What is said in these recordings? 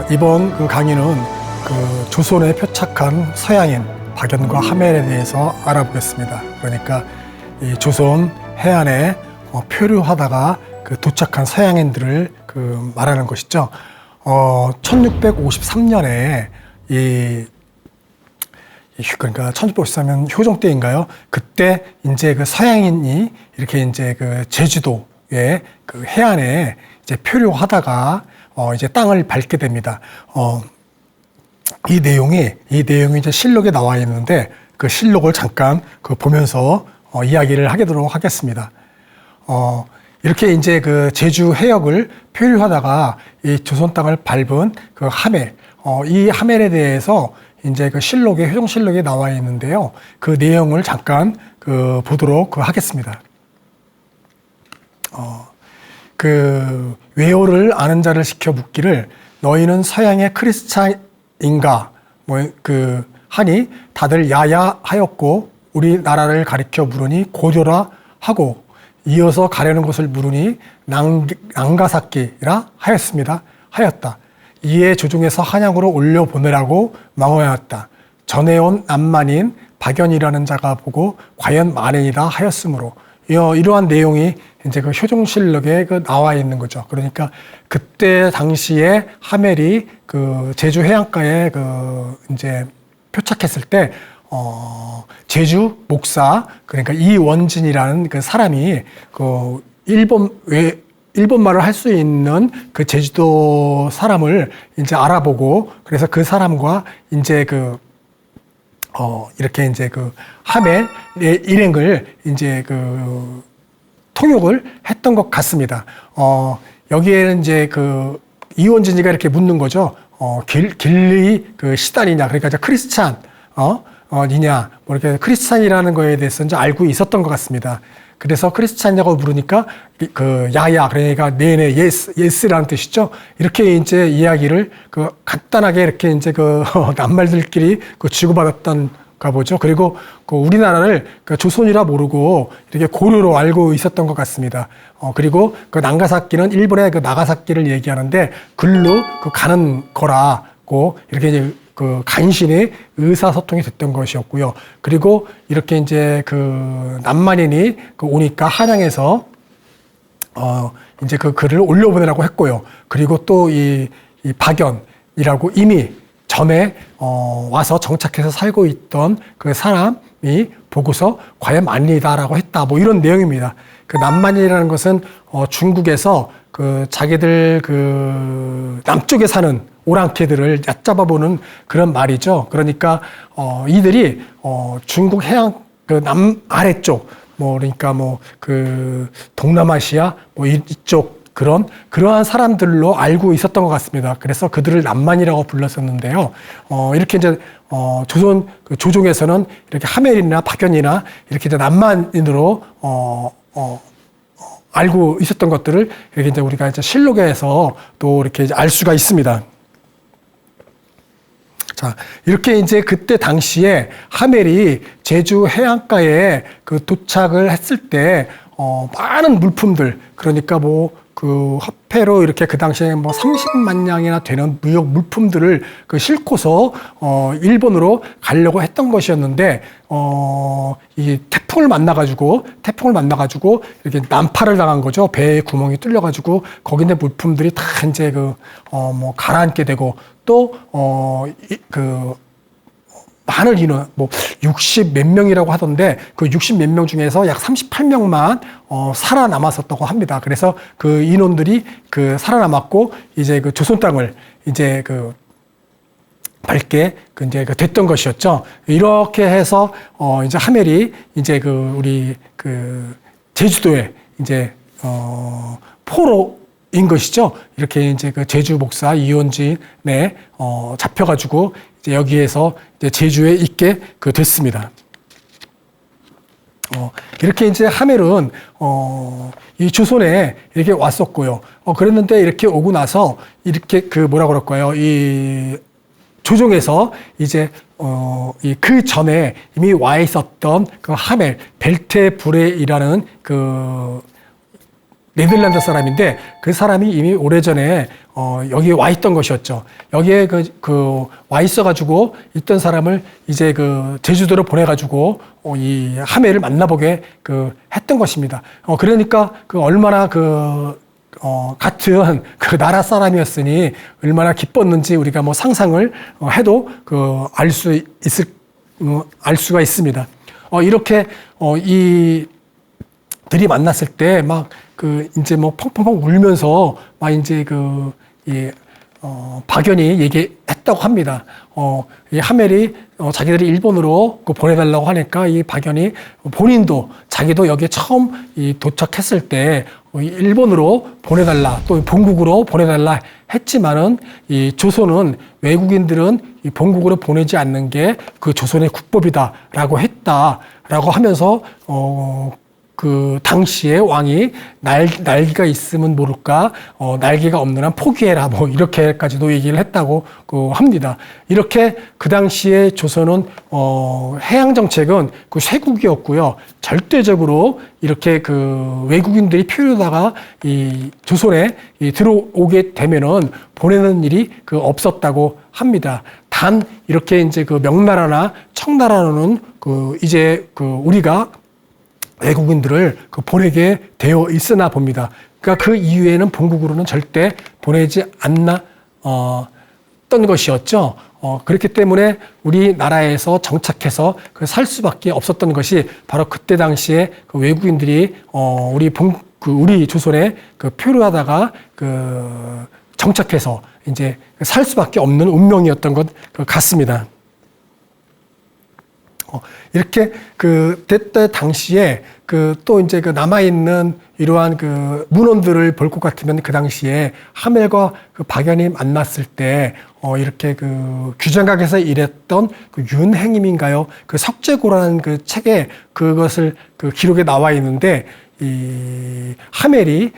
이번 그 강의는 그 조선에 표착한 서양인 박연과 하멜에 대해서 알아보겠습니다. 그러니까 이 조선 해안에 표류하다가 그 도착한 서양인들을 그 말하는 것이죠. 1653년에 그러니까 1653년 효종 때인가요? 그때 이제 그 서양인이 이렇게 이제 그 제주도의 그 해안에 이제 표류하다가 이제 땅을 밟게 됩니다. 이 내용이 이제 실록에 나와 있는데 그 실록을 잠깐 그 보면서 이야기를 하도록 하겠습니다. 이렇게 이제 그 제주 해역을 표류하다가 이 조선 땅을 밟은 그 하멜, 이 하멜에 대해서 이제 그 실록에, 효종실록에 나와 있는데요. 그 내용을 잠깐 그 보도록 하겠습니다. 그 외호를 아는 자를 시켜 묻기를 너희는 서양의 크리스찬인가 하니 다들 야야 하였고 우리나라를 가리켜 물으니 고려라 하고 이어서 가려는 곳을 물으니 난가사키라 하였다. 이에 조종에서 한양으로 올려보내라고 망하였다. 전해온 남만인 박연이라는 자가 보고 과연 만인이다 하였으므로 이러한 내용이 이제 그 효종실록에 나와 있는 거죠. 그러니까 그때 당시에 하멜이 그 제주 해안가에 이제 표착했을 때 제주 목사 그러니까 이원진이라는 그 사람이 그 일본말을 할 수 있는 그 제주도 사람을 이제 알아보고 그래서 그 사람과 이제 이렇게 이제 그 하멜의 일행을 이제 그 통역을 했던 것 같습니다. 여기에는 이제 그 이원진이가 이렇게 묻는 거죠. 길리 그 시단이냐, 그러니까 이제 크리스찬, 이냐, 뭐 이렇게 크리스찬이라는 거에 대해서 이제 알고 있었던 것 같습니다. 그래서 크리스찬이냐고 물으니까 그 야야 그러니까 네네 예스라는 뜻이죠. 이렇게 이제 이야기를 그 간단하게 이렇게 이제 그 낱말들끼리 그 주고받았던가 보죠. 그리고 그 우리나라를 그 조선이라 모르고 이렇게 고려로 알고 있었던 것 같습니다. 그리고 그 난가사키는 일본의 그 나가사키를 얘기하는데 글로 그 가는 거라고 이렇게 이제 그 간신히 의사소통이 됐던 것이었고요. 그리고 이렇게 이제 그 남만인이 그 오니까 한양에서 이제 그 글을 올려보내라고 했고요. 그리고 또 이 박연이라고 이미 전에 와서 정착해서 살고 있던 그 사람이 보고서 과연 만인이다라고 했다. 뭐 이런 내용입니다. 그 남만이라는 것은 중국에서 그 자기들 그 남쪽에 사는 오랑캐들을 얕잡아보는 그런 말이죠. 그러니까 이들이 중국 해안 그 남 아래쪽 그러니까 그 동남아시아 이쪽 그러한 사람들로 알고 있었던 것 같습니다. 그래서 그들을 남만이라고 불렀었는데요. 이렇게 이제 조선 그 조종에서는 이렇게 하멜이나 박연이나 이렇게 이제 남만인으로 알고 있었던 것들을 이렇게 이제 우리가 이제 실록에서 또 이렇게 이제 알 수가 있습니다. 자, 이렇게 이제 그때 당시에 하멜이 제주 해안가에 그 도착을 했을 때, 많은 물품들, 그러니까 그 화폐로 이렇게 그 당시에 30만 냥이나 되는 무역 물품들을 그 싣고서, 일본으로 가려고 했던 것이었는데, 이 태풍을 만나가지고, 이렇게 난파를 당한 거죠. 배에 구멍이 뚫려가지고, 거기 있는 물품들이 다 이제 가라앉게 되고, 또, 많은 인원, 60 몇 명이라고 하던데, 그 60 몇 명 중에서 약 38명만, 살아남았었다고 합니다. 그래서 그 인원들이 살아남았고, 이제 그 조선 땅을 이제 밟게 이제 됐던 것이었죠. 이렇게 해서, 이제 하멜이 이제 우리 제주도에 이제, 포로인 것이죠. 이렇게 이제 제주 목사 이원진에 잡혀가지고 이제 여기에서 이제 제주에 있게 됐습니다. 이렇게 이제 하멜은 이 조선에 이렇게 왔었고요. 그랬는데 이렇게 오고 나서 이렇게 뭐라 그럴까요? 이 조정에서 이제 그 전에 이미 와 있었던 그 하멜 벨테브레이라는 네덜란드 사람인데 그 사람이 이미 오래전에 여기에 와 있던 것이었죠. 여기에 와 있어가지고 있던 사람을 이제 그 제주도로 보내가지고 이 하멜을 만나보게 했던 것입니다. 그러니까 얼마나 같은 그 나라 사람이었으니 얼마나 기뻤는지 우리가 뭐 상상을 해도 알 수가 있습니다. 이렇게 들이 만났을 때 막 이제 뭐 펑펑펑 울면서 막 이제 박연이 얘기했다고 합니다. 이 하멜이 자기들이 일본으로 보내달라고 하니까 이 박연이 본인도 자기도 여기에 처음 도착했을 때 일본으로 보내달라 또 본국으로 보내달라 했지만은 이 조선은 외국인들은 이 본국으로 보내지 않는 게 그 조선의 국법이다라고 했다라고 하면서 그 당시에 왕이 날개가 있으면 모를까 날개가 없는 한 포기해라 뭐 이렇게까지도 얘기를 했다고 합니다. 이렇게 그 당시에 조선은 해양 정책은 쇄국이었고요. 절대적으로 이렇게 외국인들이 필요하다가 이 조선에 들어오게 되면은 보내는 일이 없었다고 합니다. 단 이렇게 이제 명나라나 청나라로는 이제 우리가 외국인들을 보내게 되어 있으나 봅니다. 그러니까 그 이후에는 본국으로는 절대 보내지 않았던 것이었죠. 그렇기 때문에 우리나라에서 정착해서 살 수밖에 없었던 것이 바로 그때 당시에 외국인들이 우리 조선에 표류하다가 정착해서 이제 살 수밖에 없는 운명이었던 것 같습니다. 이렇게 그때 당시에 또 이제 남아있는 이러한 문헌들을 볼 것 같으면 그 당시에 하멜과 박연이 만났을 때 이렇게 규장각에서 일했던 윤행임인가요? 석재고라는 책에 그것을 기록에 나와 있는데 이 하멜이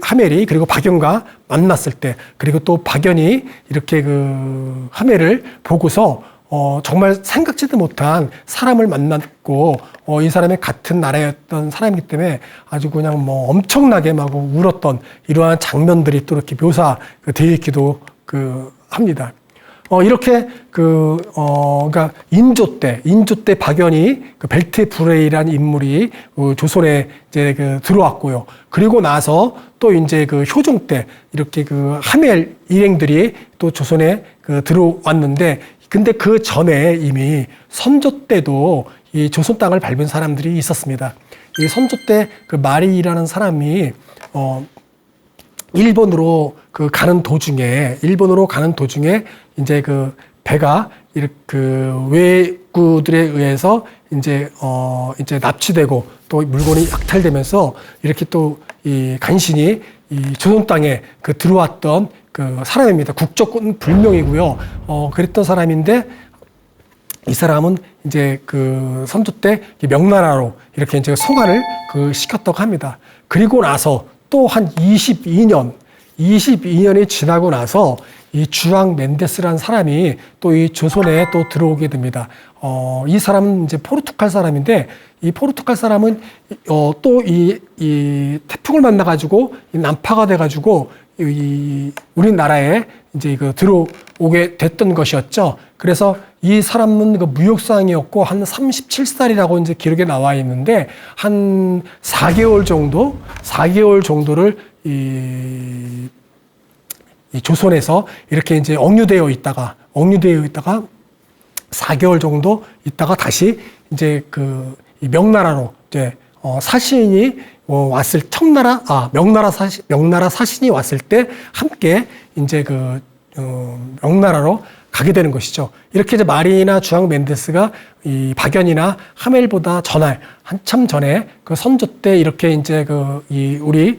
하멜이 그리고 박연과 만났을 때 그리고 또 박연이 이렇게 하멜을 보고서 정말 생각지도 못한 사람을 만났고, 이 사람이 같은 나라였던 사람이기 때문에 아주 그냥 뭐 엄청나게 막 울었던 이러한 장면들이 또 이렇게 묘사되어 있기도 합니다. 이렇게 그러니까 인조 때 박연이 벨트브레이라는 인물이 조선에 이제 들어왔고요. 그리고 나서 또 이제 효종 때 이렇게 하멜 일행들이 또 조선에 들어왔는데 근데 그 전에 이미 선조 때도 이 조선 땅을 밟은 사람들이 있었습니다. 이 선조 때 마리라는 사람이 일본으로 가는 도중에 이제 배가 외구들에 의해서 이제 납치되고 또 물건이 약탈되면서 이렇게 또 간신히 이 조선 땅에 들어왔던 사람입니다. 국적은 불명이고요. 그랬던 사람인데 이 사람은 이제 선조 때 명나라로 이렇게 이제 송환을 시켰다고 합니다. 그리고 나서 또 한 22년이 지나고 나서 이 주앙 멘데스라는 사람이 또 이 조선에 또 들어오게 됩니다. 이 사람은 이제 포르투갈 사람인데 이 포르투갈 사람은 또 이 태풍을 만나가지고 난파가 돼가지고 우리나라에 이제 들어오게 됐던 것이었죠. 그래서 이 사람은 무역상이었고 한 37살이라고 이제 기록에 나와 있는데 한 4개월 정도를 이 조선에서 이렇게 이제 억류되어 있다가 4개월 정도 있다가 다시 이제 이 명나라로 이제 사신이 왔을 명나라 사신이 왔을 때 함께 이제 명나라로 가게 되는 것이죠. 이렇게 이제 마리나 주앙 멘데스가 이 박연이나 하멜보다 한참 전에 선조 때 이렇게 이제 우리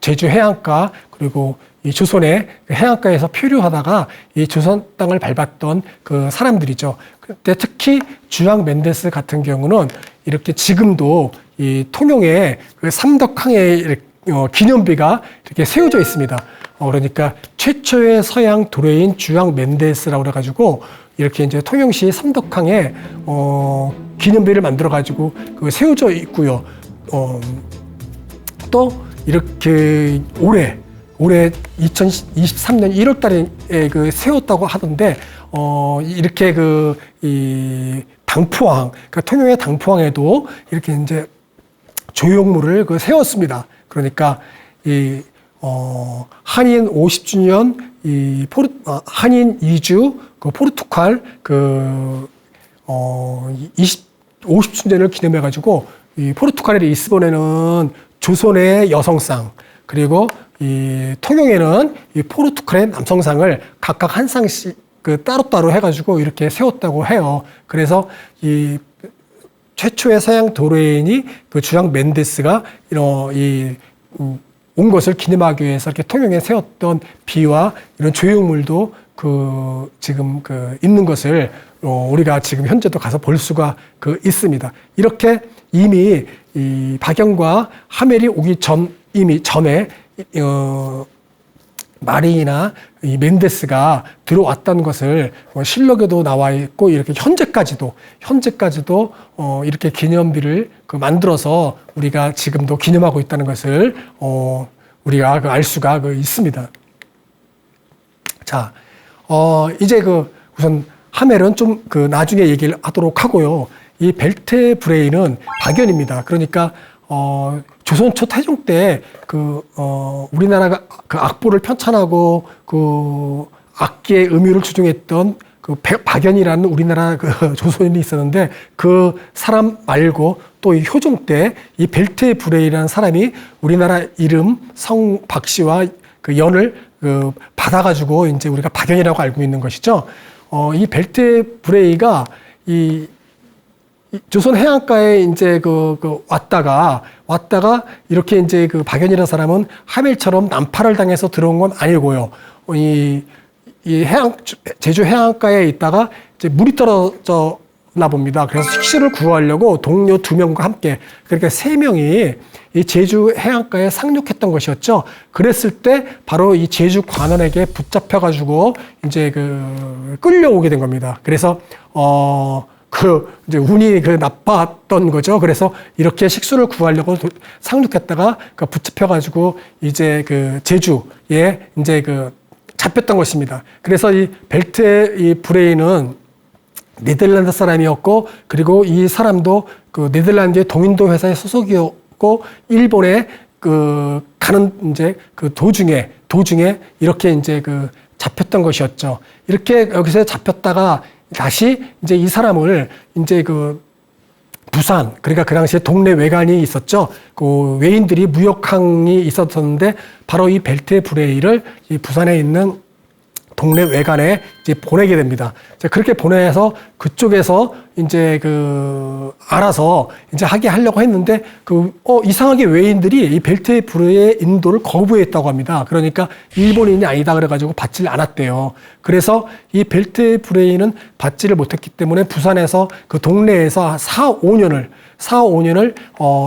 제주 해안가 그리고 이 조선의 해안가에서 표류하다가 이 조선 땅을 밟았던 사람들이죠. 그때 특히 주앙 멘데스 같은 경우는 이렇게 지금도 이 통영에 삼덕항에 기념비가 이렇게 세워져 있습니다. 그러니까 최초의 서양 도래인 주앙 멘데스라고 그래가지고 이렇게 이제 통영시 삼덕항에 기념비를 만들어가지고 세워져 있고요. 또 이렇게 올해 2023년 1월 달에 그 세웠다고 하던데, 이렇게 이 당포항, 그러니까 통영의 당포항에도 이렇게 이제 조형물을 세웠습니다. 그러니까 한인 50주년 한인 이주 포르투갈 50주년을 기념해가지고 이 포르투갈의 리스본에는 조선의 여성상, 그리고 이 통영에는 이 포르투갈의 남성상을 각각 한 쌍씩 따로따로 해가지고 이렇게 세웠다고 해요. 그래서 이 최초의 서양 도레인이 주앙 멘데스가 온 것을 기념하기 위해서 이렇게 통영에 세웠던 비와 이런 조형물도 지금 있는 것을 우리가 지금 현재도 가서 볼 수가 있습니다. 이렇게 이미 이 박영과 하멜이 오기 전에 마리나 이 멘데스가 들어왔다는 것을 실록에도 나와 있고, 이렇게 현재까지도 이렇게 기념비를 만들어서 우리가 지금도 기념하고 있다는 것을 우리가 알 수가 있습니다. 자, 이제 우선 하멜은 좀 나중에 얘기를 하도록 하고요. 이 벨트브레이는 박연입니다. 그러니까 조선 초 태종 때 우리나라가 악보를 편찬하고 악기의 의미를 추종했던 박연이라는 우리나라 조선인이 있었는데, 그 사람 말고 또 이 효종 때 이 벨트브레이라는 사람이 우리나라 이름 성 박씨와 연을 받아가지고 이제 우리가 박연이라고 알고 있는 것이죠. 이 벨트브레이가 조선 해안가에 이제 왔다가 이렇게 이제 박연이라는 사람은 하멜처럼 난파를 당해서 들어온 건 아니고요. 제주 해안가에 있다가 이제 물이 떨어졌나 봅니다. 그래서 식수를 구하려고 동료 2명과 함께, 그러니까 3명이 이 제주 해안가에 상륙했던 것이었죠. 그랬을 때 바로 이 제주 관원에게 붙잡혀가지고 이제 끌려오게 된 겁니다. 그래서 이제 운이 나빴던 거죠. 그래서 이렇게 식수를 구하려고 상륙했다가 붙잡혀가지고 이제 제주에 이제 잡혔던 것입니다. 그래서 이 벨트브레이는 네덜란드 사람이었고, 그리고 이 사람도 네덜란드의 동인도 회사의 소속이었고, 일본에 가는 이제 도중에 이렇게 이제 잡혔던 것이었죠. 이렇게 여기서 잡혔다가 다시 이제 이 사람을 이제 부산, 그러니까 그 당시에 동네 외관이 있었죠. 외인들이 무역항이 있었었는데, 바로 이 벨트브레이를 이 부산에 있는 동네 외관에 이제 보내게 됩니다. 그렇게 보내서 그쪽에서 이제 알아서 이제 하려고 했는데, 이상하게 외인들이 이 벨트브레이의 인도를 거부했다고 합니다. 그러니까 일본인이 아니다 그래가지고 받지를 않았대요. 그래서 이 벨트브레이는 받지를 못했기 때문에 부산에서 동네에서 4, 5년을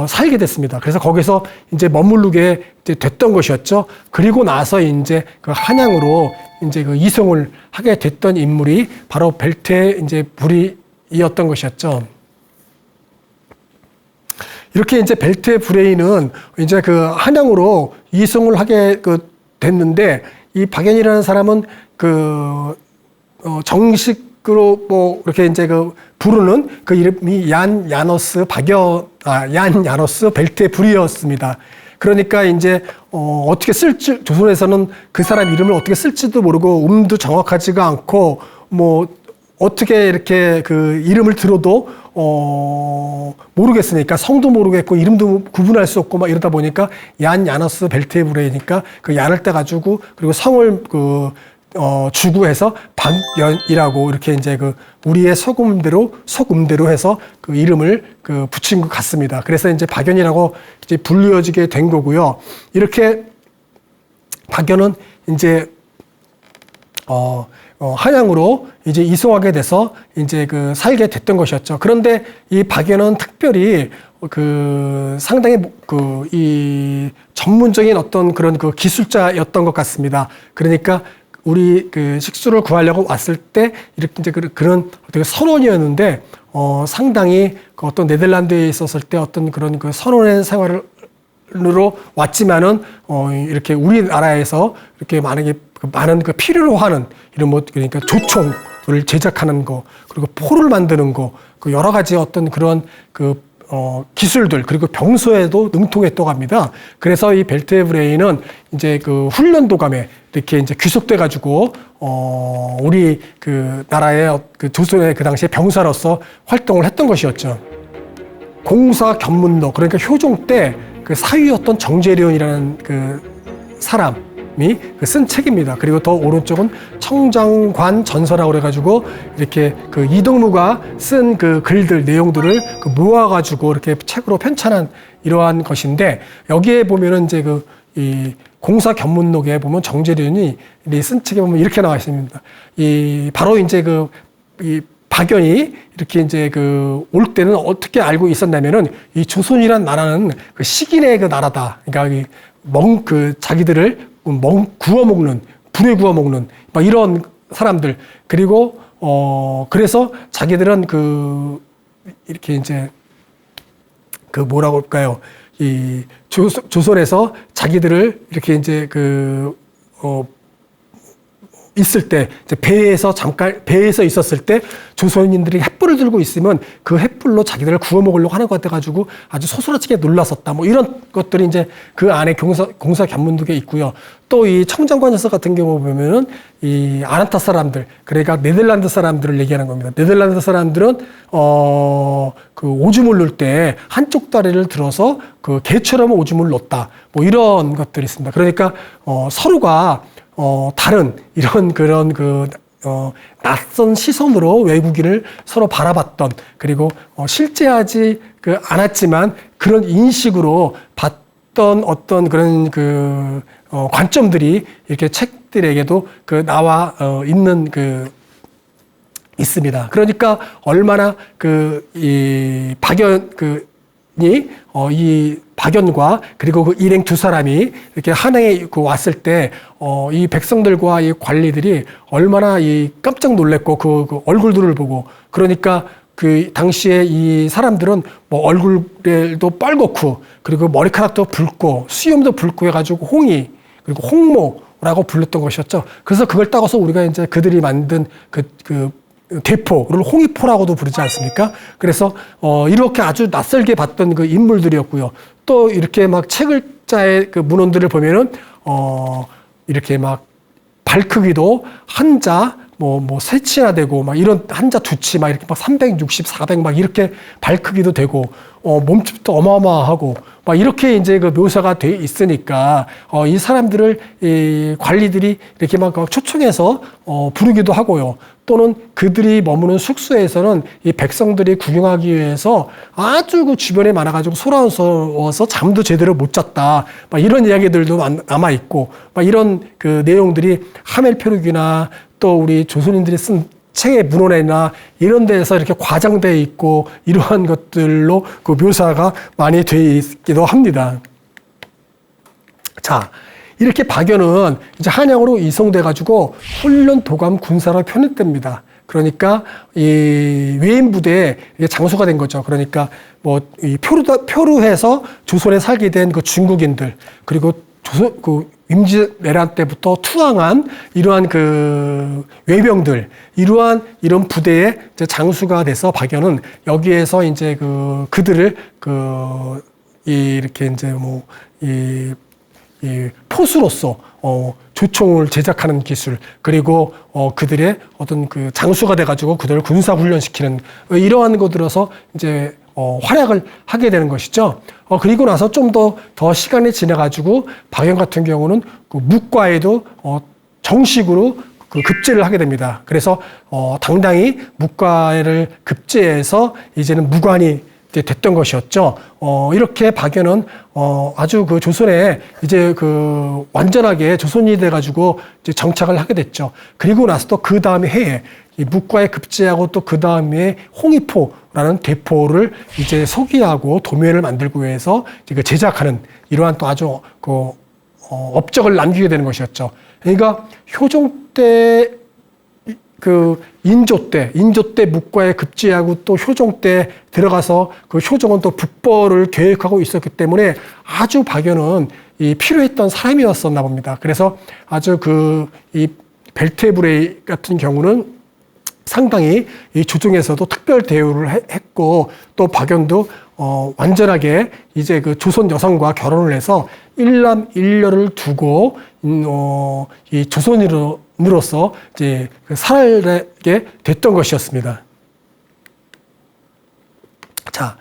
살게 됐습니다. 그래서 거기서 이제 머무르게 이제 됐던 것이었죠. 그리고 나서 이제 한양으로 이제 이송을 하게 됐던 인물이 바로 벨트브레이였던 것이었죠. 이렇게 이제 벨트브레이는 이제 한양으로 이송을 하게 됐는데, 이 박연이라는 사람은 정식으로 이렇게 이제 부르는 이름이 얀 야노스 벨트브레이였습니다. 그러니까 이제 어떻게 쓸지, 조선에서는 그 사람 이름을 어떻게 쓸지도 모르고 음도 정확하지가 않고, 어떻게 이렇게 이름을 들어도 모르겠으니까, 성도 모르겠고 이름도 구분할 수 없고 이러다 보니까 얀 야노스 벨트브레이니까 얀을 떼가지고, 그리고 성을 주구 해서 박연이라고 이렇게 이제 우리의 속음대로 해서 이름을 붙인 것 같습니다. 그래서 이제 박연이라고 이제 불려지게 된 거고요. 이렇게 박연은 이제 한양으로 이제 이송하게 돼서 이제 살게 됐던 것이었죠. 그런데 이 박연은 특별히 상당히 이 전문적인 어떤 그런 기술자였던 것 같습니다. 그러니까 우리 그 식수를 구하려고 왔을 때 이렇게 이제 그런 어떻게 선원이었는데 상당히 그 어떤 네덜란드에 있었을 때 어떤 그런 그 선원의 생활을 으로 왔지만은 이렇게 우리나라에서 이렇게 많은 그 필요로 하는 이런 뭐 그러니까 조총을 제작하는 거 그리고 포를 만드는 거 그 여러 가지 어떤 그런 그 기술들 그리고 병소에도 능통했다고 합니다. 그래서 이 벨트웨이 브레인은 이제 그 훈련도감에 이렇게 이제 귀속돼 가지고 우리 그 나라의 그 조선의 그 당시에 병사로서 활동을 했던 것이었죠. 공사 견문록 그러니까 효종 때 그 사위였던 정재련이라는 그 사람이 쓴 책입니다. 그리고 더 오른쪽은 청장관 전서라고 그래가지고 이렇게 그 이동무가 쓴 그 글들 내용들을 그 모아가지고 이렇게 책으로 편찬한 이러한 것인데 여기에 보면은 이제 그 이 공사 견문록에 보면 정재련이 쓴 책에 보면 이렇게 나와 있습니다. 이 바로 이제 이 박연이 이렇게 이제 그 올 때는 어떻게 알고 있었냐면은 이 조선이란 나라는 그 식인의 그 나라다. 그러니까 자기들을 구워 먹는 불에 구워 먹는 막 이런 사람들 그리고 그래서 자기들은 그 이렇게 이제 그 뭐라고 할까요? 이 조선에서 자기들을 이렇게 이제 있을 때 이제 배에서 있었을 때 조선인들이 횃불을 들고 있으면 그 횃불로 자기들을 구워 먹으려고 하는 것 같아가지고 아주 소스라치게 놀랐었다. 뭐 이런 것들이 이제 그 안에 공사 견문록에 있고요. 또 이 청장관에서 같은 경우 보면은 이 아란타 사람들 그러니까 네덜란드 사람들을 얘기하는 겁니다. 네덜란드 사람들은 그 오줌을 넣을 때 한쪽 다리를 들어서 그 개처럼 오줌을 넣었다. 뭐 이런 것들이 있습니다. 그러니까 서로가 다른 이런 그런 낯선 시선으로 외국인을 서로 바라봤던 그리고 실제하지 않았지만 그런 인식으로 봤던 어떤 그런 관점들이 이렇게 책들에게도 나와 있는 있습니다. 그러니까 얼마나 이 박연과 그리고 그 일행 두 사람이 이렇게 한양에 왔을 때 이 백성들과 이 관리들이 얼마나 깜짝 놀랐고 그 얼굴들을 보고 그러니까 그 당시에 이 사람들은 뭐 얼굴도 빨갛고 그리고 머리카락도 붉고 수염도 붉고 해가지고 홍이 그리고 홍모라고 불렀던 것이었죠. 그래서 그걸 따가서 우리가 이제 그들이 만든 대포를 홍의포라고도 부르지 않습니까? 그래서 이렇게 아주 낯설게 봤던 그 인물들이었고요. 또 이렇게 막 책을자의 그 문헌들을 보면은 이렇게 막 발크기도 한자 뭐 세치나 되고 막 이런 한자 두치 막 이렇게 막 360, 400 막 이렇게 발크기도 되고 몸집도 어마어마하고 막 이렇게 이제 그 묘사가 돼 있으니까 이 사람들을 이 관리들이 이렇게 막 초청해서 부르기도 하고요. 또는 그들이 머무는 숙소에서는 이 백성들이 구경하기 위해서 아주 그 주변에 많아가지고 소란스러워서 잠도 제대로 못 잤다. 막 이런 이야기들도 남아 있고, 막 이런 그 내용들이 하멜표류기나 또 우리 조선인들이 쓴 책의 문헌이나 이런 데에서 이렇게 과장되어 있고 이러한 것들로 그 묘사가 많이 되어 있기도 합니다. 자, 이렇게 박연은 이제 한양으로 이송돼 가지고 훈련 도감 군사로 편입됩니다. 그러니까 이 외인 부대에 장수가 된 거죠. 그러니까 뭐 이 표류해서 조선에 살게 된 그 중국인들 그리고 임진왜란 때부터 투항한 이러한 그 외병들, 이런 부대에 이제 장수가 돼서 박연은 여기에서 이제 그들을 이렇게 이제 이 포수로서 조총을 제작하는 기술 그리고 그들의 어떤 그 장수가 돼가지고 그들을 군사 훈련시키는 이러한 것들어서 이제 활약을 하게 되는 것이죠. 그리고 나서 좀 더 시간이 지나가지고 박연 같은 경우는 그 묵과에도 정식으로 그 급제를 하게 됩니다. 그래서 당당히 묵과를 급제해서 이제는 무관이 됐던 것이었죠. 이렇게 박연은 아주 그 조선에 이제 그 완전하게 조선이 돼가지고 이제 정착을 하게 됐죠. 그리고 나서 또 그 다음 해에 이 묵과에 급제하고 또 그 다음에 홍의포라는 대포를 이제 소기하고 도면을 만들고 해서 이제 제작하는 이러한 또 아주 업적을 남기게 되는 것이었죠. 그러니까 효종 때 그 인조 때 묵과에 급제하고 또 효종 때 들어가서 그 효종은 또 북벌을 계획하고 있었기 때문에 아주 박연은 이 필요했던 사람이었었나 봅니다. 그래서 아주 이 벨트브레이 같은 경우는 상당히 이 주중에서도 특별 대우를 했고 또 박연도 완전하게 이제 그 조선 여성과 결혼을 해서 일남 일녀를 두고 이 조선인으로서 이제 살게 됐던 것이었습니다. 자,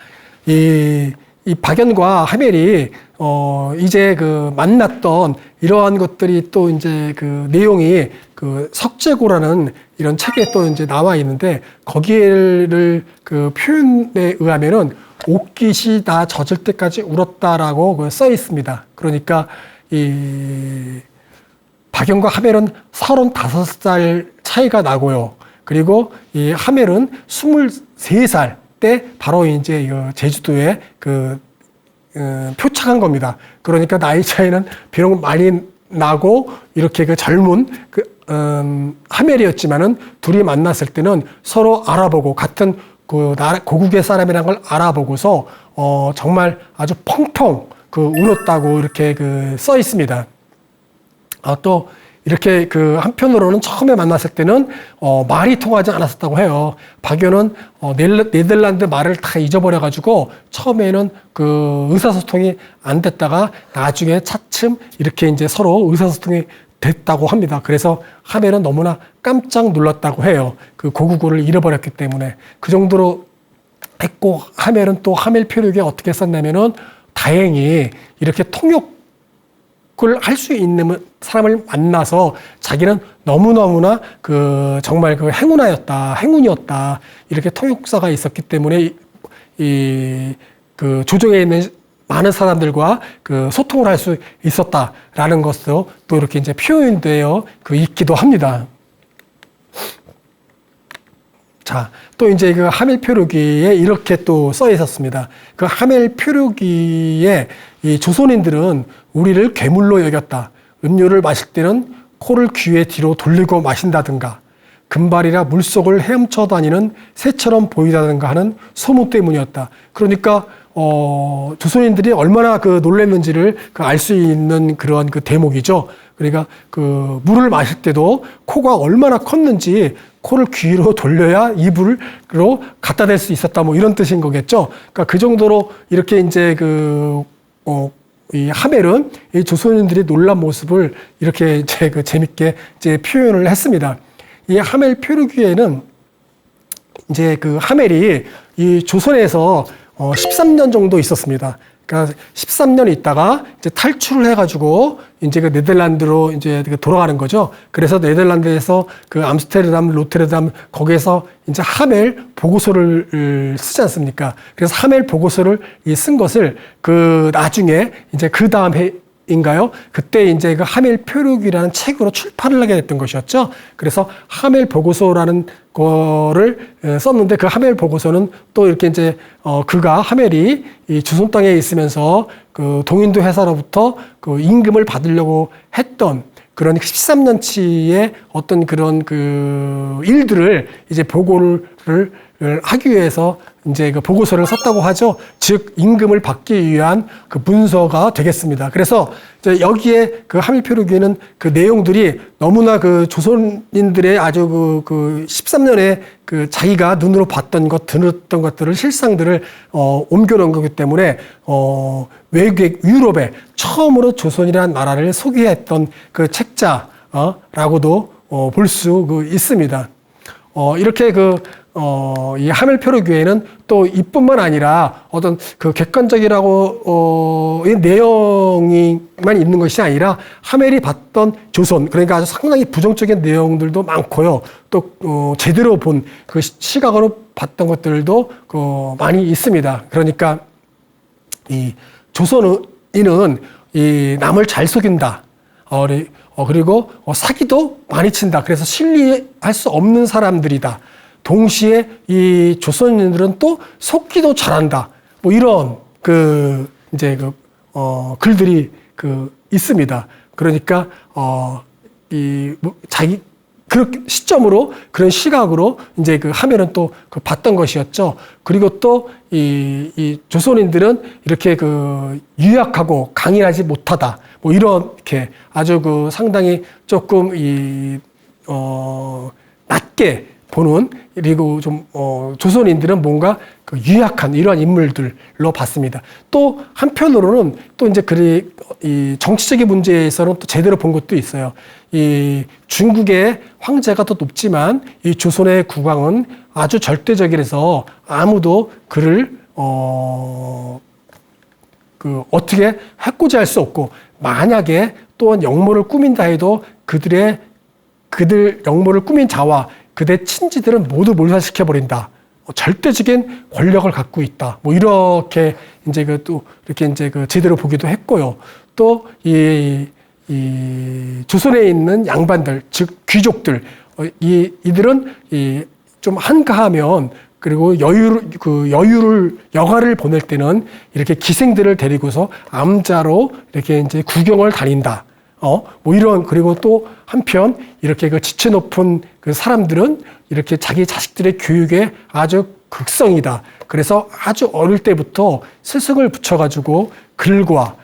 이 박연과 하멜이 이제 그 만났던 이러한 것들이 또 이제 그 내용이 그 석재고라는 이런 책에 또 이제 나와 있는데 거기를 그 표현에 의하면은 옥깃이 다 젖을 때까지 울었다라고 써 있습니다. 그러니까 이 박연과 하멜은 35살 차이가 나고요. 그리고 이 하멜은 23살 때 바로 이제 제주도에 표창한 겁니다. 그러니까 나이 차이는 비록 많이 나고 이렇게 그 젊은 하멜이었지만은 둘이 만났을 때는 서로 알아보고 같은 그 고국의 사람이라는 걸 알아보고서 정말 아주 펑펑 울었다고 이렇게 써 있습니다. 또 이렇게 한편으로는 처음에 만났을 때는 말이 통하지 않았었다고 해요. 박연은 네덜란드 말을 다 잊어버려가지고 처음에는 의사소통이 안 됐다가 나중에 차츰 이렇게 이제 서로 의사소통이 됐다고 합니다. 그래서 하멜은 너무나 깜짝 놀랐다고 해요. 고국어를 잃어버렸기 때문에. 그 정도로 했고, 하멜은 또 하멜 표류기에 어떻게 썼냐면은 다행히 이렇게 통역을 할 수 있는 사람을 만나서 자기는 너무너무나 정말 행운이었다. 이렇게 통역사가 있었기 때문에 조정에 있는 많은 사람들과 소통을 할 수 있었다라는 것도 또 이렇게 이제 표현되어 있기도 합니다. 자, 또 이제 하멜 표류기에 이렇게 또 써 있었습니다. 하멜 표류기에 이 조선인들은 우리를 괴물로 여겼다. 음료를 마실 때는 코를 귀에 뒤로 돌리고 마신다든가, 금발이라 물속을 헤엄쳐 다니는 새처럼 보이다든가 하는 소문 때문이었다. 그러니까 조선인들이 얼마나 놀랐는지를 알 수 있는 그런 대목이죠. 그러니까 물을 마실 때도 코가 얼마나 컸는지 코를 귀로 돌려야 입으로 갖다 댈 수 있었다. 뭐 이런 뜻인 거겠죠. 그러니까 그 정도로 이렇게 이제 이 하멜은 이 조선인들이 놀란 모습을 이렇게 이제 재밌게 이제 표현을 했습니다. 이 하멜 표류기에는 이제 하멜이 이 조선에서 13년 정도 있었습니다. 그러니까 13년 있다가 이제 탈출을 해가지고 이제 네덜란드로 이제 돌아가는 거죠. 그래서 네덜란드에서 암스테르담, 로테르담 거기에서 이제 하멜 보고서를 쓰지 않습니까? 그래서 하멜 보고서를 쓴 것을 나중에 이제 다음 해인가요? 그때 이제 하멜 표류기라는 책으로 출판을 하게 됐던 것이었죠. 그래서 하멜 보고서라는 거를 썼는데 하멜 보고서는 또 이렇게 이제 하멜이 이 주손 땅에 있으면서 동인도 회사로부터 임금을 받으려고 했던 그런 13년치의 어떤 그런 일들을 이제 보고를 하기 위해서 이제 보고서를 썼다고 하죠. 즉 임금을 받기 위한 문서가 되겠습니다. 그래서 이제 여기에 하멜 표류기에는 내용들이 너무나 조선인들의 아주 13년에 자기가 눈으로 봤던 것, 들었던 것들을 실상들을 옮겨놓은 거기 때문에 외국 유럽에 처음으로 조선이라는 나라를 소개했던 책자라고도 볼 수 있습니다. 이렇게 이 하멜 표류기에는 또 이뿐만 아니라 어떤 객관적이라고 내용이만 있는 것이 아니라 하멜이 봤던 조선, 그러니까 아주 상당히 부정적인 내용들도 많고요. 또 제대로 본 시각으로 봤던 것들도 많이 있습니다. 그러니까 이 조선인은 이 남을 잘 속인다. 그리고 사기도 많이 친다. 그래서 신뢰할 수 없는 사람들이다. 동시에 이 조선인들은 또 속기도 잘한다. 뭐 이런 이제 글들이 있습니다. 그러니까 자기 그 시점으로 그런 시각으로 이제 그 하멜은 또 그 봤던 것이었죠. 그리고 또 이 조선인들은 이렇게 그 유약하고 강인하지 못하다. 뭐 이렇게 아주 그 상당히 조금 낮게 보는, 그리고 좀 조선인들은 뭔가 그 유약한 이러한 인물들로 봤습니다. 또 한편으로는 또 이제 이 정치적인 문제에서는 또 제대로 본 것도 있어요. 이 중국의 황제가 더 높지만 이 조선의 국왕은 아주 절대적이라서 아무도 그를 어떻게 해코지할 수 없고, 만약에 또한 역모를 꾸민다 해도 그들 역모를 꾸민 자와 그대 친지들은 모두 몰살시켜 버린다. 절대적인 권력을 갖고 있다. 뭐 이렇게 이제 또 이렇게 이제 제대로 보기도 했고요. 또 이 조선에 있는 양반들, 즉 귀족들, 이들은 좀 한가하면, 그리고 여가를 보낼 때는 이렇게 기생들을 데리고서 암자로 이렇게 이제 구경을 다닌다. 뭐 이런, 그리고 또 한편 이렇게 그 지체 높은 그 사람들은 이렇게 자기 자식들의 교육에 아주 극성이다. 그래서 아주 어릴 때부터 스승을 붙여가지고 글과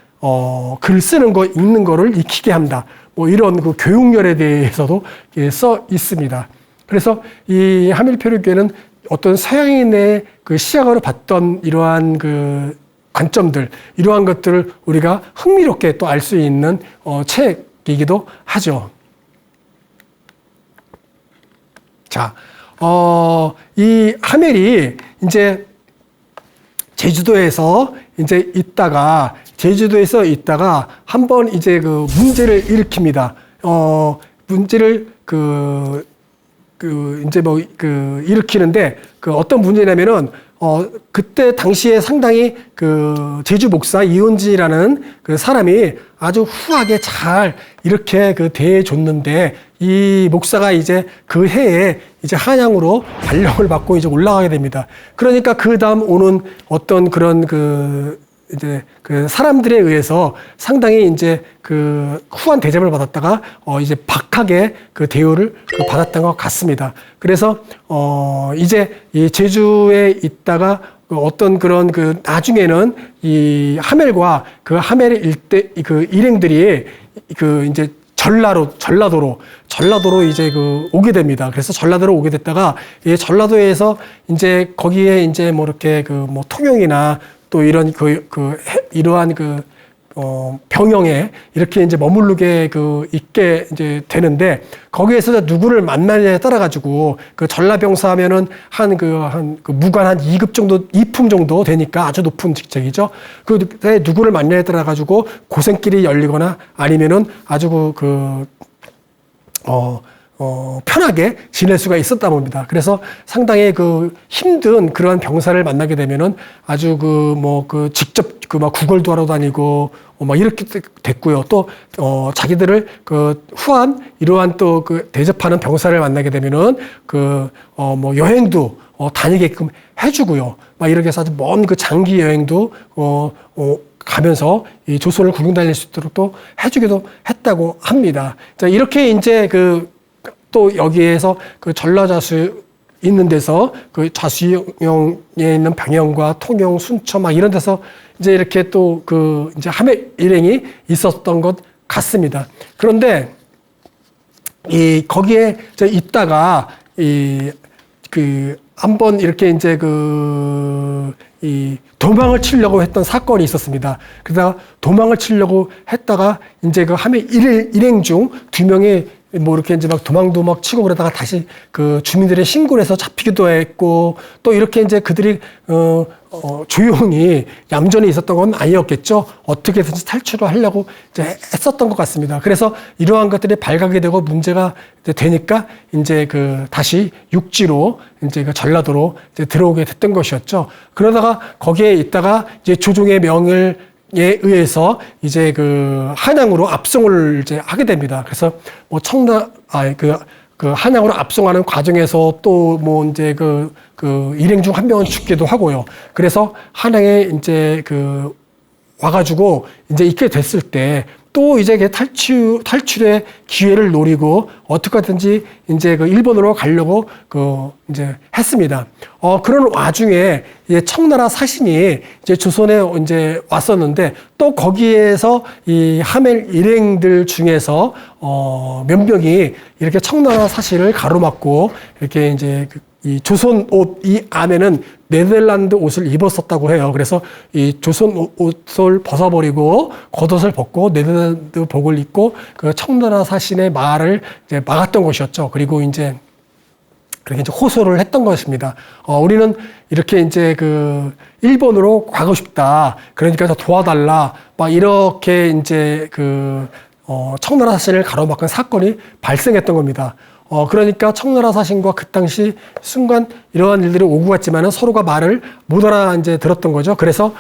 글 쓰는 거, 읽는 거를 익히게 한다. 뭐 이런 그 교육열에 대해서도 써 있습니다. 그래서 이 하멜페르기에는 어떤 서양인의 그 시각으로 봤던 이러한 그 관점들, 이러한 것들을 우리가 흥미롭게 또 알 수 있는 책이기도 하죠. 자, 이 하멜이 이제 제주도에서 있다가 한번 이제 그 문제를 일으킵니다. 문제를 일으키는데, 어떤 문제냐면은, 그때 당시에 상당히 그 제주 목사 이온지라는 그 사람이 아주 후하게 잘 이렇게 대해줬는데, 이 목사가 이제 그 해에 이제 한양으로 발령을 받고 이제 올라가게 됩니다. 그러니까 그 다음 오는 어떤 그런 이제 사람들에 의해서 상당히 이제 후한 대접을 받았다가 이제 박하게 대우를 받았던 것 같습니다. 그래서 이제 이 제주에 있다가 어떤 그런 나중에는 이 하멜과 하멜의 일행들이 이제 전라도로 이제 오게 됩니다. 그래서 전라도로 오게 됐다가, 이 전라도에서 이제 거기에 이제 뭐 이렇게 뭐 통영이나 또 이런 이러한 병영에 이렇게 이제 머무르게 있게 이제 되는데, 거기에서 누구를 만나냐에 따라 가지고 전라병사 하면은 무관 한 2급 정도, 2품 정도 되니까 아주 높은 직책이죠. 그때 누구를 만나냐에 따라 가지고 고생길이 열리거나 아니면은 아주 편하게 지낼 수가 있었다 봅니다. 그래서 상당히 힘든 그러한 병사를 만나게 되면은 아주 직접 막 구걸도 하러 다니고 막 이렇게 됐고요. 또 자기들을 후한 이러한 또 대접하는 병사를 만나게 되면은 여행도 다니게끔 해주고요. 막 이렇게 해서 아주 먼 장기 여행도 가면서 이 조선을 구경 다닐 수 있도록 또 해주기도 했다고 합니다. 자, 이렇게 이제 또 여기에서 전라자수 있는 데서 자수영에 있는 병영과 통영, 순천 막 이런 데서 이제 이렇게 또 이제 하멜 일행이 있었던 것 같습니다. 그런데 거기에 있다가 한번 이렇게 이제 도망을 치려고 했던 사건이 있었습니다. 그러다가 도망을 치려고 했다가 이제 하멜 일행 중 2명이 뭐 이렇게 이제 막 도망도 막 치고 그러다가 다시 주민들의 신고를 해서 잡히기도 했고, 또 이렇게 이제 그들이 조용히 얌전히 있었던 건 아니었겠죠. 어떻게든지 탈출을 하려고 이제 했었던 것 같습니다. 그래서 이러한 것들이 발각이 되고 문제가 되니까 이제 다시 육지로 이제 전라도로 이제 들어오게 됐던 것이었죠. 그러다가 거기에 있다가 이제 조종의 명을 에 의해서 이제 한양으로 압송을 이제 하게 됩니다. 그래서 뭐 한양으로 압송하는 과정에서 또 뭐 이제 일행 중 한 명은 죽기도 하고요. 그래서 한양에 이제 와가지고 이제 있게 됐을 때 또 이제 탈출의 기회를 노리고 어떻게든지 이제 그 일본으로 가려고 이제 했습니다. 그런 와중에 이제 청나라 사신이 이제 조선에 이제 왔었는데 또 거기에서 이 하멜 일행들 중에서 몇 명이 이렇게 청나라 사신을 가로막고 이렇게 이제 이 조선 옷 이 안에는 네덜란드 옷을 입었었다고 해요. 그래서 이 조선 옷을 벗어버리고 겉옷을 벗고 네덜란드 복을 입고 그 청나라 사신의 말을 이제 막았던 것이었죠. 그리고 이제 그렇게 이제 호소를 했던 것입니다. 우리는 이렇게 이제 그 일본으로 가고 싶다. 그러니까 도와달라. 막 이렇게 이제 청나라 사신을 가로막은 사건이 발생했던 겁니다. 그러니까 청나라 사신과 그 당시 순간 이러한 일들이 오고 갔지만은 서로가 말을 못 알아 이제 들었던 거죠. 그래서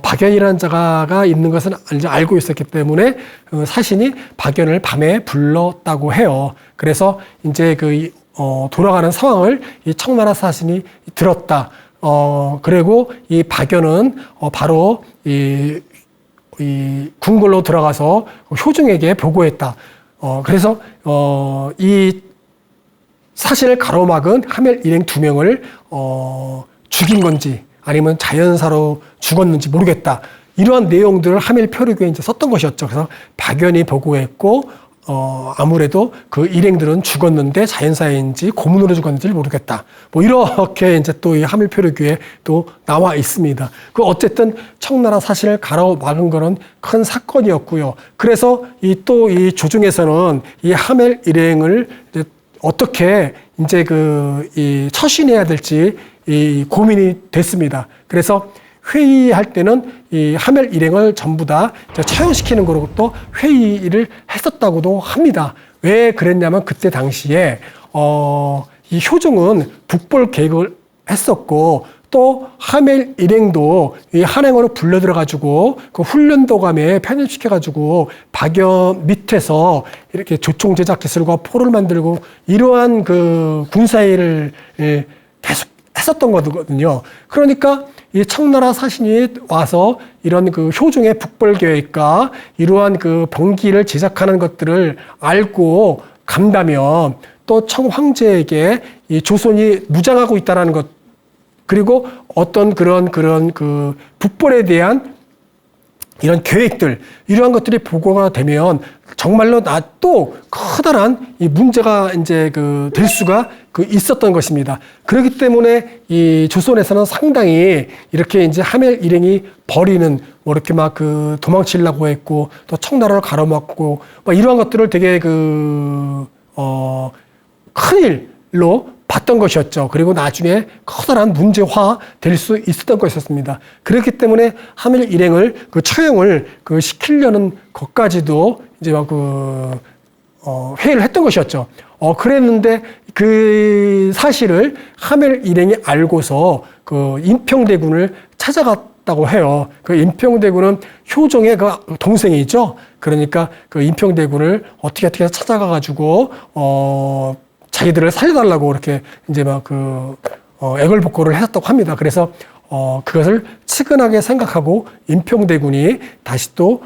박연이라는 자가 있는 것은 이제 알고 있었기 때문에 사신이 박연을 밤에 불렀다고 해요. 그래서 이제 돌아가는 상황을 이 청나라 사신이 들었다. 그리고 이 박연은 바로 이 궁궐로 들어가서 효종에게 보고했다. 그래서 이 사신을 가로막은 하멜 일행 2명을 죽인 건지 아니면 자연사로 죽었는지 모르겠다. 이러한 내용들을 하멜 표류교에 이제 썼던 것이었죠. 그래서 박연이 보고했고 아무래도 그 일행들은 죽었는데 자연사인지 고문으로 죽었는지 모르겠다. 뭐 이렇게 이제 또 이 하멜 표류교에 또 나와 있습니다. 어쨌든 청나라 사신을 가로막은 거는 큰 사건이었고요. 그래서 이 조중에서는 이 하멜 일행을 이제 어떻게 이제 이 처신해야 될지 이 고민이 됐습니다. 그래서 회의할 때는 이 하멜 일행을 전부 다 처형시키는 거로 또 회의를 했었다고도 합니다. 왜 그랬냐면 그때 당시에 이 효종은 북벌 계획을 했었고 또 하멜 일행도 이 한행으로 불려 들어가지고 그 훈련도감에 편입시켜가지고 박연 밑에서 이렇게 조총 제작 기술과 포를 만들고 이러한 그 군사일을 계속 했었던 거거든요. 그러니까 이 청나라 사신이 와서 이런 그 효종의 북벌 계획과 이러한 그 병기를 제작하는 것들을 알고 간다면 또 청황제에게 이 조선이 무장하고 있다는 것 그리고 어떤 그런 그 북벌에 대한 이런 계획들 이러한 것들이 보고가 되면 정말로 또 커다란 이 문제가 이제 될 수가 있었던 것입니다. 그렇기 때문에 이 조선에서는 상당히 이렇게 이제 하멜 일행이 벌이는 뭐 이렇게 막 도망치려고 했고 또 청나라를 가로막고 막 이러한 것들을 되게 큰 일로 봤던 것이었죠. 그리고 나중에 커다란 문제화 될 수 있었던 것이었습니다. 그렇기 때문에 하멜 일행을 처형을 시키려는 것까지도 이제 막 회의를 했던 것이었죠. 그랬는데 그 사실을 하멜 일행이 알고서 인평대군을 찾아갔다고 해요. 인평대군은 효종의 동생이죠. 그러니까 인평대군을 어떻게 찾아가가지고 자기들을 살려달라고 이렇게 이제 막 애걸복걸을 했었다고 합니다. 그래서 그것을 측은하게 생각하고 인평대군이 다시 또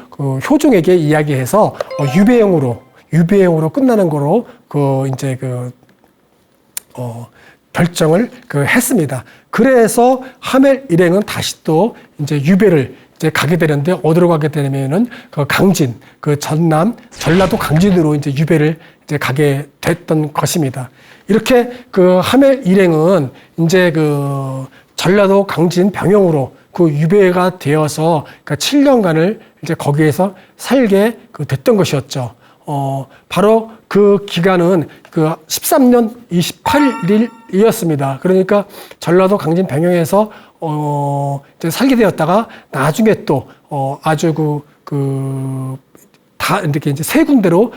효종에게 이야기해서 유배형으로 끝나는 거로 이제 결정을 했습니다. 그래서 하멜 일행은 다시 또 이제 유배를 이제 가게 되는데 어디로 가게 되냐면은 강진, 전라도 강진으로 이제 유배를 이제 가게 됐던 것입니다. 이렇게 하멜 일행은 이제 전라도 강진 병영으로 유배가 되어서 7년간을 이제 거기에서 살게 됐던 것이었죠. 바로 그 기간은 13년 28일이었습니다. 그러니까 전라도 강진 병영에서 이제 살게 되었다가 나중에 또 아주 다 이렇게 이제 세 군데로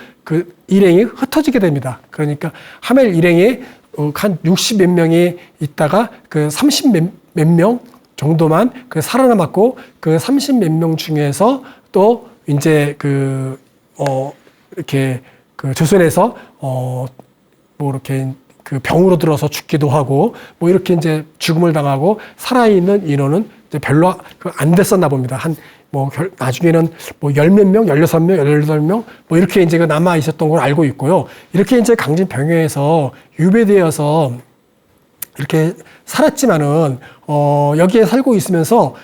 일행이 흩어지게 됩니다. 그러니까 하멜 일행이 한 60몇 명이 있다가 30 몇 명 정도만 살아남았고 30 몇 명 중에서 또 이제 이렇게 조선에서 뭐 이렇게 그 병으로 들어서 죽기도 하고 뭐 이렇게 이제 죽음을 당하고 살아있는 인원은 이제 별로 안 됐었나 봅니다. 나중에는 뭐 10몇 명, 16명, 18명 뭐 이렇게 이제 남아 있었던 걸 알고 있고요. 이렇게 이제 강진병해에서 유배되어서 이렇게 살았지만은, 여기에 살고 있으면서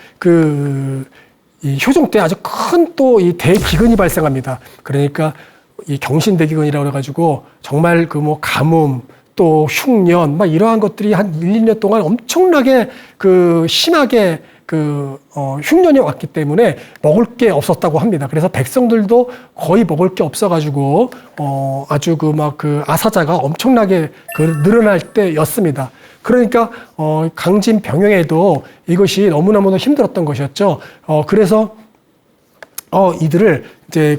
이 효종 때 아주 큰 또 이 대기근이 발생합니다. 그러니까 이 경신대기근이라고 그래가지고 정말 뭐 가뭄 또 흉년 막 이러한 것들이 한 1, 2년 동안 엄청나게 심하게 흉년이 왔기 때문에 먹을 게 없었다고 합니다. 그래서 백성들도 거의 먹을 게 없어가지고, 아주 아사자가 엄청나게 늘어날 때였습니다. 그러니까, 강진병영에도 이것이 너무너무 힘들었던 것이었죠. 그래서, 이들을 이제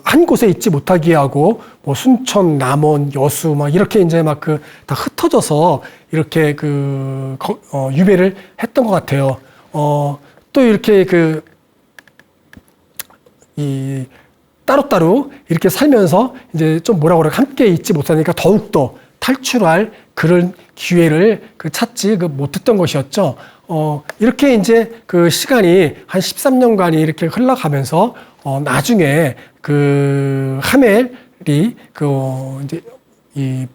한 곳에 있지 못하게 하고, 뭐 순천, 남원, 여수, 막 이렇게 이제 다 흩어져서 이렇게 유배를 했던 것 같아요. 또 이렇게 따로따로 이렇게 살면서 이제 좀 함께 있지 못하니까 더욱더 탈출할 그런 기회를 찾지 못했던 것이었죠. 이렇게 이제 시간이 한 13년간이 이렇게 흘러가면서, 나중에 하멜이 이제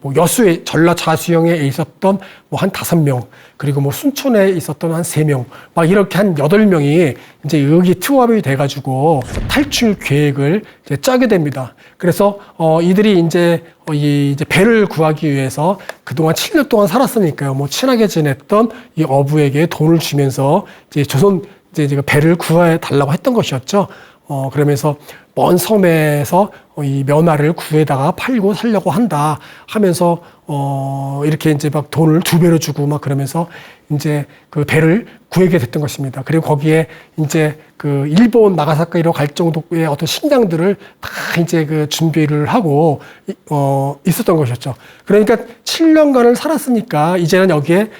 뭐 여수에 전라 자수영에 있었던 뭐 한 5명, 그리고 뭐 순천에 있었던 한 3명, 막 이렇게 한 8명이 이제 의기투합이 돼가지고 탈출 계획을 이제 짜게 됩니다. 그래서 이들이 이제 배를 구하기 위해서 그동안 7년 동안 살았으니까요. 뭐 친하게 지냈던 이 어부에게 돈을 주면서 이제 배를 구해 달라고 했던 것이었죠. 그러면서 먼 섬에서 이 면화를 구해다가 팔고 살려고 한다 하면서, 이렇게 이제 돈을 2배로 주고 그러면서 이제 배를 구하게 됐던 것입니다. 그리고 거기에 이제 일본 나가사키로 갈 정도의 어떤 식량들을 다 이제 준비를 하고, 있었던 것이었죠. 그러니까 7년간을 살았으니까 이제는 여기에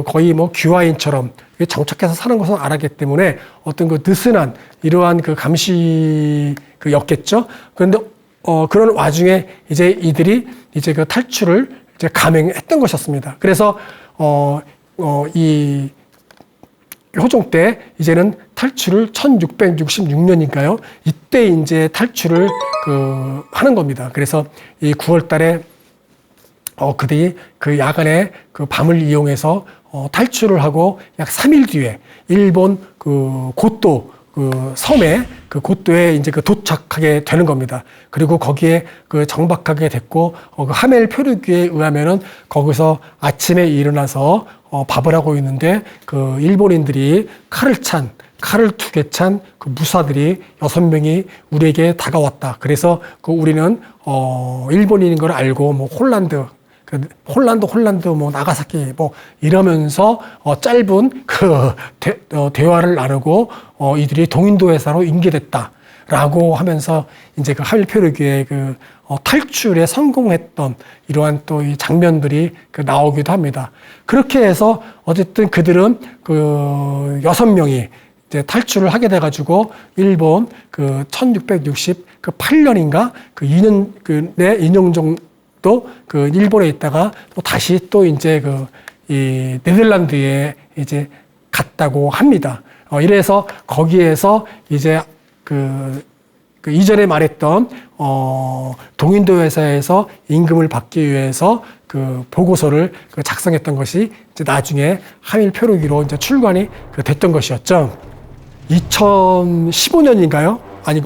거의 뭐 귀화인처럼 정착해서 사는 것을 알았기 때문에 어떤 느슨한 이러한 감시였겠죠. 그런데 그런 와중에 이제 이들이 이제 탈출을 이제 감행했던 것이었습니다. 그래서 이 효종 때 이제는 탈출을 1666년인가요? 이때 이제 탈출을 하는 겁니다. 그래서 이 9월 달에 그들이 야간에 밤을 이용해서 탈출을 하고 약 3일 뒤에 일본 고도 섬에 고도에 이제 도착하게 되는 겁니다. 그리고 거기에 정박하게 됐고, 하멜 표류기에 의하면은 거기서 아침에 일어나서 밥을 하고 있는데 일본인들이 칼을 2개 찬 무사들이 6명이 우리에게 다가왔다. 그래서 우리는 일본인인 걸 알고 뭐 홀란드 뭐 나가사키 뭐 이러면서 짧은 대화를 나누고 이들이 동인도 회사로 인계됐다라고 하면서 이제 하멜 표류기에 탈출에 성공했던 이러한 또 이 장면들이 나오기도 합니다. 그렇게 해서 어쨌든 그들은 6명이 이제 탈출을 하게 돼가지고 일본 1668년인가 2년 정도 일본에 있다가 또 다시 또 이제 이 네덜란드에 이제 갔다고 합니다. 이래서 거기에서 이제 이전에 말했던 동인도 회사에서 임금을 받기 위해서 보고서를 작성했던 것이 이제 나중에 하멜 표류기로 이제 출간이 됐던 것이었죠. 2015년인가요? 아니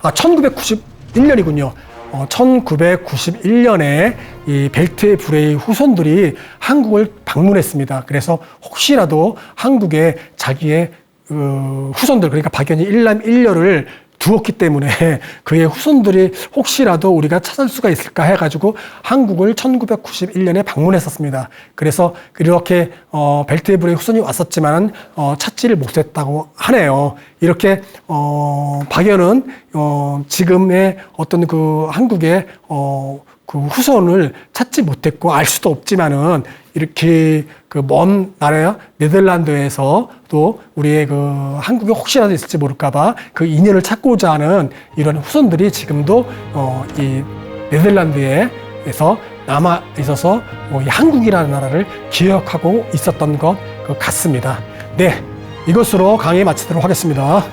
1991년이군요. 1991년에 이 벨트의 브레이 후손들이 한국을 방문했습니다. 그래서 혹시라도 한국에 자기의 후손들, 그러니까 박연희 일남 일녀를 두었기 때문에 그의 후손들이 혹시라도 우리가 찾을 수가 있을까 해가지고 한국을 1991년에 방문했었습니다. 그래서 이렇게 벨트의 브레이 후손이 왔었지만 찾지를 못했다고 하네요. 이렇게 박연은 지금의 어떤 한국의 후손을 찾지 못했고 알 수도 없지만은 이렇게 먼 나라 네덜란드에서 또 우리의 한국에 혹시라도 있을지 모를까봐 인연을 찾고자 하는 이런 후손들이 지금도 이 네덜란드에서 남아 있어서 이 한국이라는 나라를 기억하고 있었던 것 같습니다. 네, 이것으로 강의 마치도록 하겠습니다.